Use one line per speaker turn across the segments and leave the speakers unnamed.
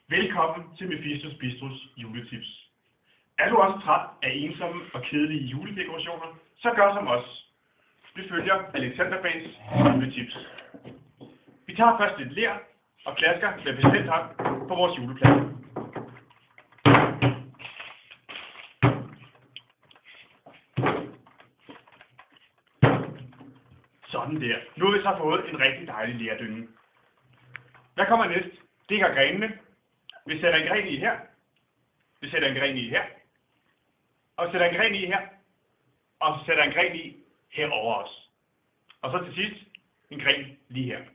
Velkommen til Mephistos Bistros juletips. Er du også træt af ensomme og kedelige juledekorationer, så gør som os. Vi følger Alexander Bands juletips. Vi tager først lidt ler og klasker med bestemt hånd på vores juleplads. Sådan der. Nu har vi så fået en rigtig dejlig lerdynge. Hvad kommer næst? Det er grenene. Vi sætter en gren i her. Vi sætter en gren i her. Og vi sætter en gren i her. Og så sætter en gren i herover os. Og så til sidst en gren lige her.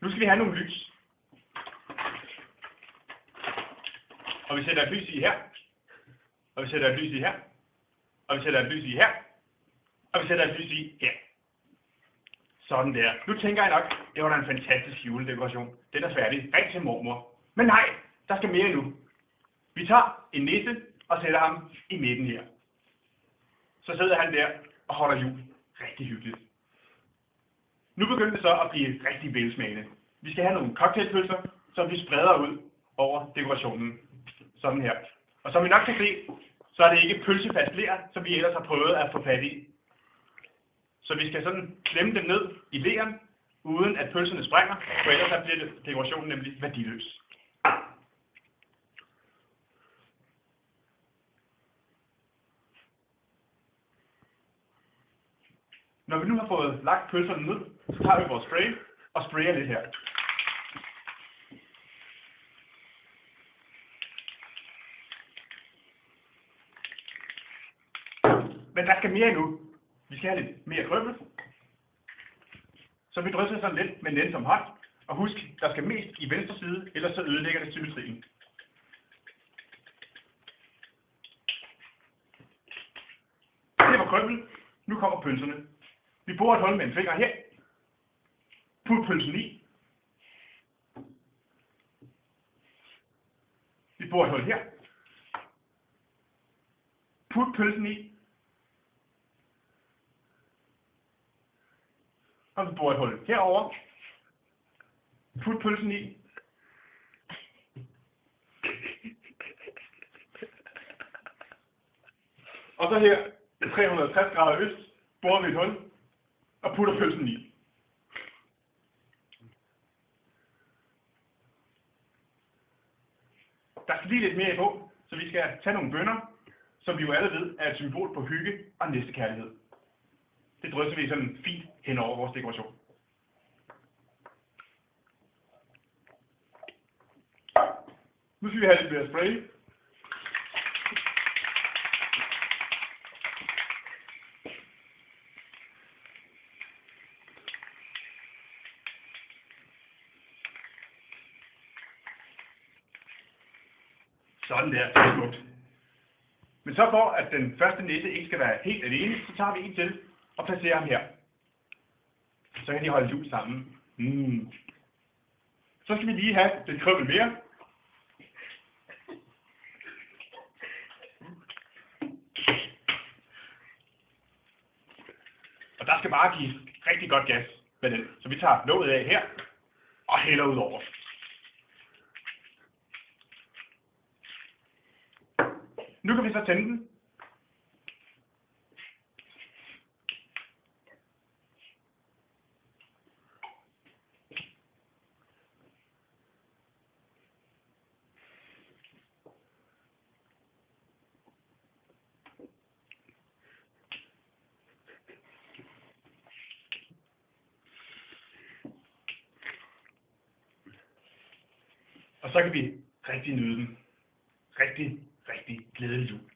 Nu skal vi have nogle lys. Og vi sætter et lys i her. Og vi sætter et lys i her. Og vi sætter et lys i her. Og vi sætter et lys i her. Sådan der. Nu tænker jeg nok, det var da en fantastisk juledekoration. Den er færdig. Ring til mormor. Men nej, der skal mere nu. Vi tager en nisse og sætter ham i midten her. Så sidder han der og holder jul. Rigtig hyggeligt. Nu begynder det så at blive rigtig velsmagende. Vi skal have nogle cocktailpølser, som vi spreder ud over dekorationen. Sådan her. Og som I nok kan se, så er det ikke pølsefast ler, som vi ellers har prøvet at få fat i. Så vi skal sådan klemme dem ned i leren, uden at pølserne sprænger, for ellers bliver dekorationen nemlig værdiløs. Når vi nu har fået lagt pølserne ned, så tager vi vores spray og sprayer lidt her. Men der skal mere endnu. Vi skal have lidt mere krømmel. Så vi drysser sådan lidt med nænsom hånd. Og husk, der skal mest i venstre side, ellers så ødelægger det symmetrien. Det var krømmel. Nu kommer pølserne. Vi borer et hul med en finger her. Put pølsen i. Vi borer et hul her. Put pølsen i. Og vi borer et hul herover. Put pølsen i. Og så her, 360 grader øst, borer vi et hul og putter pølsen i. Der skal lige lidt mere i på, så vi skal tage nogle bønner, som vi jo alle ved er et symbol på hygge og næstekærlighed. Det drysser vi sådan fint hen over vores dekoration. Nu skal vi have lidt mere spray. Sådan der, det er smukt. Men så for at den første nisse ikke skal være helt alene, så tager vi en til og placerer ham her. Så kan de holde jul sammen. Så skal vi lige have lidt krømmel mere. Og der skal bare give rigtig godt gas med den. Så vi tager låget af her og hælder ud over. Nu kan vi så tænde den. Og så kan vi rigtig nyde den. Rigtig glædelig jul.